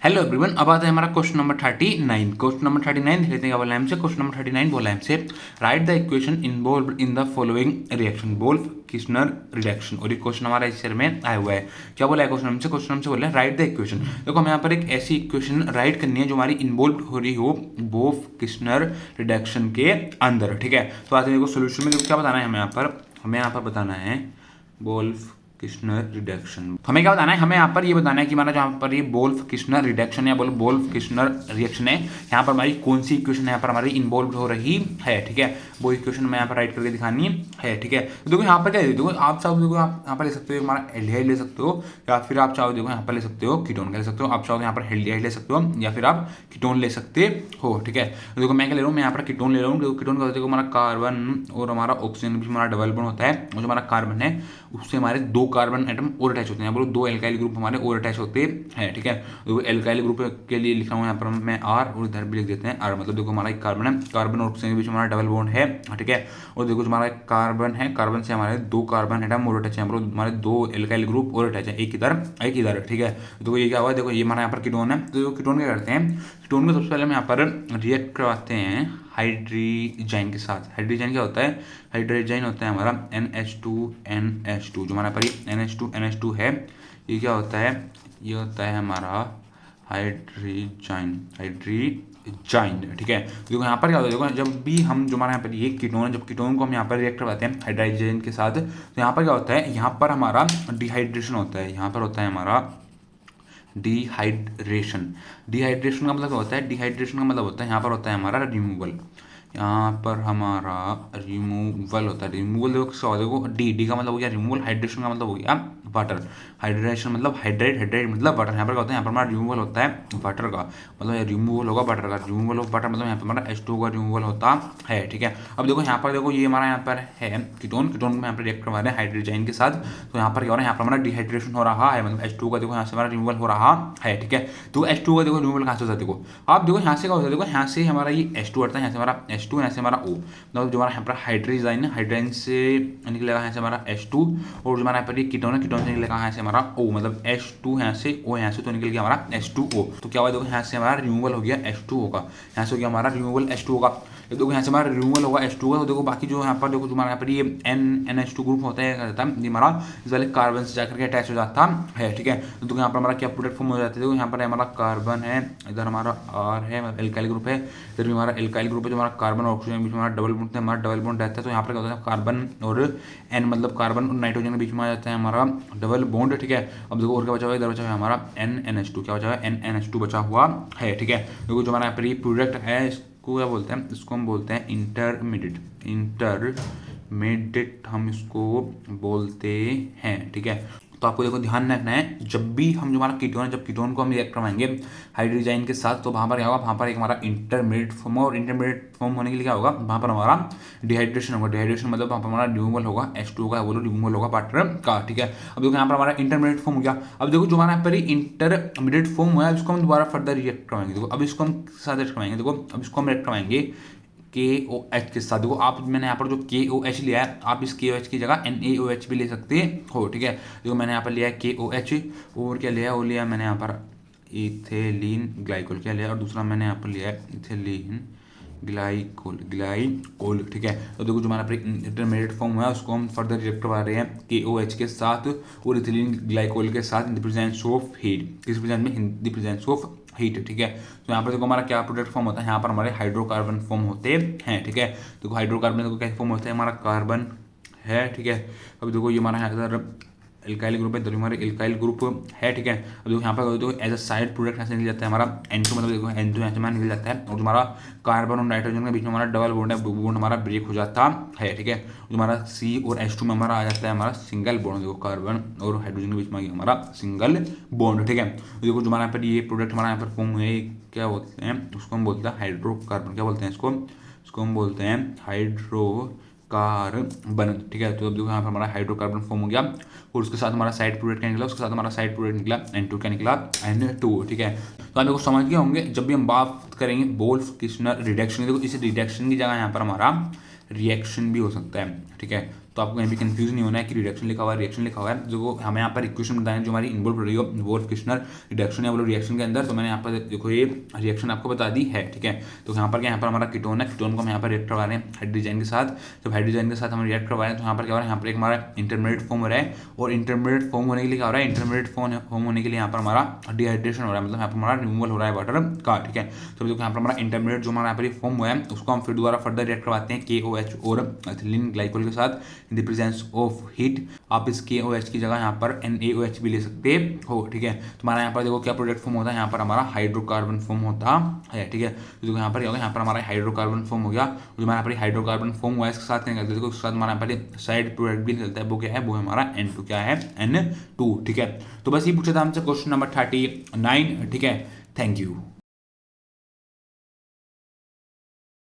Hello everyone, अब आता है हमारा क्वेश्चन नंबर 39। क्वेश्चन नंबर 39 देख लेते हैं क्या बोला है हमसे। क्वेश्चन नंबर 39 बोला है हमसे, write the equation involve in the following reaction, Wolff Kishner reduction. और ये क्वेश्चन हमारा इस शेर में आया हुआ है। क्या बोला है क्वेश्चन हमसे? क्वेश्चन हमसे बोला है राइट द इक्वेशन। देखो हमें यहाँ पर एक ऐसी इक्वेशन राइट करनी है जो हमारी इन्वॉल्व हो रही हो वोल्फ किर्चनर रिडक्शन के अंदर। ठीक है, तो आते हैं देखो सोल्यूशन में। देखो क्या बताना है हमें यहाँ पर बताना है वोल्फ किर्चनर रिडक्शन। हमें क्या बताना है? हमें यहाँ पर ये बताना है कि हमारा जहाँ पर ये वोल्फ किर्चनर रिडक्शन या वोल्फ किर्चनर रिएक्शन है, यहाँ पर हमारी कौन सी इक्वेशन यहाँ पर हमारी इन्वॉल्व हो रही है। ठीक है, वो इक्वेशन मैं यहाँ पर राइट करके दिखानी है। ठीक है, तो देखो यहाँ पर क्या है, देखो आप चाहो देखो आप यहाँ पर ले सकते हो हमारा एल्डिहाइड ले सकते हो, या फिर आप चाहो देखो यहाँ पर ले सकते हो कीटोन ले सकते हो। आप चाहो तो यहाँ पर एल्डिहाइड ले सकते हो या फिर आप कीटोन ले सकते हो। ठीक है, तो देखो मैं क्या ले रहा हूँ, मैं यहाँ पर कीटोन ले रहा हूँ। कीटोन का देखो हमारा कार्बन और हमारा ऑक्सीजन के बीच हमारा डबल बॉन्ड होता है, और जो हमारा कार्बन है उससे हमारे दो कार्बन एटम और अटैच होते हैं। बोलो दो एल्काइल ग्रुप हमारे और अटैच होते हैं। ठीक है, तो एल्काइल ग्रुप के लिए लिख रहा हूँ यहाँ पर मैं आर, और इधर भी लिख देते हैं आर। मतलब देखो हमारा एक कार्बन है, कार्बन और ऑक्सीजन के बीच हमारा डबल बॉन्ड है। ठीक है, और देखो हमारा एक कार्बन है, कार्बन से हमारे दो कार्बन एटम और अटैच है। हमारे दो एल्काइल ग्रुप और अटैच है, एक इधर एक इधर। ठीक है, तो ये क्या हुआ, देखो ये हमारा यहाँ पर कीटोन है। तो कीटोन क्या करते हैं, कीटोन को सबसे पहले हम यहाँ पर रिएक्ट करवाते हैं हाइड्रोजन के साथ। हाइड्रोजन क्या होता है? हाइड्रोजन होता है हमारा NH2NH2। जो हमारा पर NH2NH2 है, ये क्या होता है? ये होता है हमारा हाइड्रोजन। ठीक है, तो देखो यहाँ पर क्या होता है, देखो जब भी हम जो हमारे यहाँ पर ये कीटोन है, जब कीटोन को हम यहाँ पर रिएक्ट करवाते हैं हाइड्रोजन के साथ, तो यहाँ पर क्या होता है, यहाँ पर हमारा डिहाइड्रेशन होता है। यहाँ पर होता है हमारा डिहाइड्रेशन। डिहाइड्रेशन का मतलब क्या होता है? डिहाइड्रेशन का मतलब होता है यहाँ पर होता है हमारा रिमूवल। यहाँ पर हमारा रिमूवल होता है। रिमूवल देखो किसका होता है? देखो डी का मतलब हो गया रिमूवल, हाइड्रेशन का मतलब हो गया वाटर। हाइड्रेशन मतलब हाइड्रेट मतलब वाटर। यहाँ पर क्या होता है, यहाँ पर हमारा रिमूवल होता है वाटर का, मतलब रिमूवल होगा वाटर का। रिमूवल ऑफ वाटर मतलब यहाँ पर हमारा H2 का रिमूवल होता है। ठीक है, अब देखो यहाँ पर देखो ये हमारा यहाँ पर है कीटोन को यहाँ पर रिएक्ट करवा रहे हैं हाइड्रोजन के साथ। तो यहाँ पर क्या हो रहा है, यहाँ पर हमारा डिहाइड्रेशन हो रहा है, मतलब H2 का देखो यहाँ से हमारा रिमूवल हो रहा है। ठीक है, तो H2 का देखो रिमूवल कहाँ से होता है? देखो आप देखो यहाँ से क्या होता है, देखो यहाँ से हमारा ये H2 हटता है, यहाँ से हमारा H2, यहाँ से हमारा O। मतलब जो हमारा यहाँ पर हाइड्रोजन है, हाइड्रोजन से निकलेगा यहाँ से हमारा H2, और जो हमारा यहाँ पर ये कीटोन है, कीटोन से निकलेगा यहाँ से हमारा O। मतलब H2 यहाँ से O, यहाँ से तो निकल गया हमारा H2O। तो क्या हुआ, देखो यहाँ से हमारा रिमूवल हो गया H2O का, यहाँ से हो गया हमारा रिमूवल H2O का। देखो यहाँ से हमारा रिमूवल होगा H2 का, तो देखो बाकी जो यहाँ पर देखो हमारा यहाँ पर ये NH2 ग्रुप होता है, ये हमारा इस वाले कार्बन से जाकर के अटैच हो जाता है। ठीक है, तो देखो यहाँ पर हमारा क्या प्रोडक्ट फॉर्म हो जाता है। देखो यहाँ पर हमारा कार्बन है, इधर हमारा R है, एल्काइल ग्रुप है, इधर भी हमारा एल्काइल ग्रुप है। जो हमारा कार्बन और ऑक्सीजन के बीच में हमारा डबल बॉन्ड है, हमारा डबल बॉन्ड रहता है। तो यहाँ पर क्या होता है, कार्बन और N मतलब कार्बन और नाइट्रोजन के बीच में आ जाता है हमारा डबल बॉन्ड। ठीक है, अब देखो और क्या बचा हुआ है, इधर बचा हुआ है हमारा NNH2। क्या बचा हुआ है? NNH2 बचा हुआ है। ठीक है, देखो जो हमारा यहाँ पर ये प्रोडक्ट है, इसको क्या बोलते हैं? इसको हम बोलते हैं इंटरमीडिएट हम इसको बोलते हैं। ठीक है, तो आपको देखो ध्यान रखना है, जब भी हम जो हमारा कीटोन है, जब कीटोन को हम रिएक्ट करवाएंगे हाइड्रोजन के साथ, तो वहाँ पर क्या होगा, वहाँ पर एक हमारा इंटरमीडिएट फॉर्म, और इंटरमीडिएट फॉर्म होने के लिए क्या होगा, वहाँ पर हमारा डिहाइड्रेशन होगा। डिहाइड्रेशन मतलब वहाँ पर हमारा रिमूवल होगा H2 का, बोलो रिमूवल होगा वाटर का। ठीक है, अब देखो यहाँ पर हमारा इंटरमीडिएट फॉर्म हो गया। अब देखो जो हमारा यहाँ पर इंटरमीडिएट फॉर्म हुआ है, उसको हम दोबारा फर्दर रिएक्ट करवाएंगे। देखो अब इसको हम साथ रिएक्ट करवाएंगे। देखो अब इसको हम रिएक्ट करवाएंगे KOH के साथ। देखो आप मैंने यहाँ पर जो KOH लिया है, आप इस KOH की जगह NaOH भी ले सकते हो। ठीक है, देखो मैंने यहाँ पर लिया है KOH, और क्या लिया है, वो लिया मैंने यहाँ पर इथेलीन ग्लाइकोल क्या लिया, और दूसरा मैंने यहाँ पर लिया है इथेलीन ग्लाइकोल। ठीक है, तो देखो जो हमारा इंटरमीडिएट फॉर्म है, उसको हम फर्दर रिएक्ट करवा रहे हैं KOH के साथ और इथेलीन ग्लाइकोल के साथ in the presence of heat. किस प्रेजेंस में? In the presence of heat. ठीक है, तो यहाँ पर देखो हमारा क्या प्रोडक्ट फॉर्म होता है, यहाँ पर हमारे हाइड्रोकार्बन फॉर्म होते हैं। ठीक है, देखो हाइड्रोकार्बन देखो कैसे फॉर्म होता है, हमारा कार्बन है। ठीक है, अब देखो ये हमारा इधर एल्काइल ग्रुप है, तो हमारे एल्काइल ग्रुप है। ठीक है, अब देखो यहाँ पर देखो एज अ साइड प्रोडक्ट यहाँ से निकल जाता है हमारा N2, मतलब देखो N2 यहाँ से हमारा निकल जाता है, और जो हमारा कार्बन और नाइट्रोजन के बीच में हमारा डबल बॉन्ड है, बॉन्ड हमारा ब्रेक हो जाता है। ठीक है, जो हमारा C और H2 में हमारा आ जाता है हमारा सिंगल बॉन्ड। देखो कार्बन और हाइड्रोजन के बीच में आ गया हमारा सिंगल बॉन्ड। ठीक है, तो देखो जो हमारा यहाँ पर ये प्रोडक्ट हमारा यहाँ पर फॉर्म हुए, क्या बोलते हैं उसको? हम बोलते हैं हाइड्रोकार्बन। क्या बोलते हैं इसको हम बोलते हैं हाइड्रोकार्बन। ठीक है, तो अब देखो यहाँ पर हमारा हाइड्रोकार्बन फॉर्म हो गया, और उसके साथ हमारा साइड प्रोडक्ट क्या निकला, उसके साथ हमारा साइड प्रोडक्ट निकला N2 क्या निकला N2। ठीक है, तो आप देखो समझ गए होंगे, जब भी हम बात करेंगे वोल्फ किर्चनर रिडक्शन, देखो इस रिडक्शन की जगह यहाँ पर हमारा रिएक्शन भी हो सकता है। ठीक है, तो आपको कहीं भी कंफ्यूज नहीं होना है कि रिडक्शन लिखा हुआ है रिएक्शन लिखा हुआ है। जो हमें यहाँ पर इक्वेशन बताएं जो हमारी इन्वॉल्व हो रही हो वोल्फ किश्नर रिडक्शन या बोलो रिएक्शन के अंदर, तो मैंने यहाँ पर देखो ये रिएक्शन आपको बता दी है, ठीक है। तो यहाँ पर क्या, यहाँ पर हमारा कीटोन है, कीटोन को हम यहाँ पर रिएक्ट करवा रहे हैं हाइड्रोजन के साथ। जब हाइड्रोजन के साथ हम रिएक्ट करवा रहे हैं तो यहाँ पर क्या हो रहा है, यहाँ पर एक हमारा इंटरमीडिएट फॉर्म हो रहा है, और इंटरमीडिएट फॉर्म होने के लिए क्या हो रहा है, इंटरमीडिएट फॉर्म होने के लिए यहाँ पर हमारा डिहाइड्रेशन हो रहा है, मतलब यहाँ पर हमारा रिमूवल हो रहा है वाटर का, ठीक है। तो देखो यहाँ पर हमारा इंटरमीडिएट जो हमारा यहाँ पर फॉर्म हुआ है उसको हम फिर दोबारा फर्दर रिएक्ट करवाते हैं KOH और एथिलीन ग्लाइकोल के साथ in the presence of heat. आप इस KOH की जगह यहाँ पर NaOH भी ले सकते हो, ठीक है। तुम्हारा यहाँ पर देखो क्या प्रोडक्ट फॉर्म होता है, यहाँ पर हमारा हाइड्रोकार्बन फॉर्म होता है, ठीक है। तो देखो यहाँ पर क्या होगा, यहाँ पर हमारा हाइड्रोकार्बन फॉर्म हो गया, जो हमारा यहाँ पर हाइड्रोकार्बन फॉर्म हुआ है इसके साथ क्या निकलता है, देखो इसके साथ हमारा यहाँ पर साइड प्रोडक्ट भी निकलता है, वो क्या है, वो हमारा N2 क्या है, N2, ठीक है। तो बस ये पूछा था हमसे क्वेश्चन नंबर 39, ठीक है। Thank you.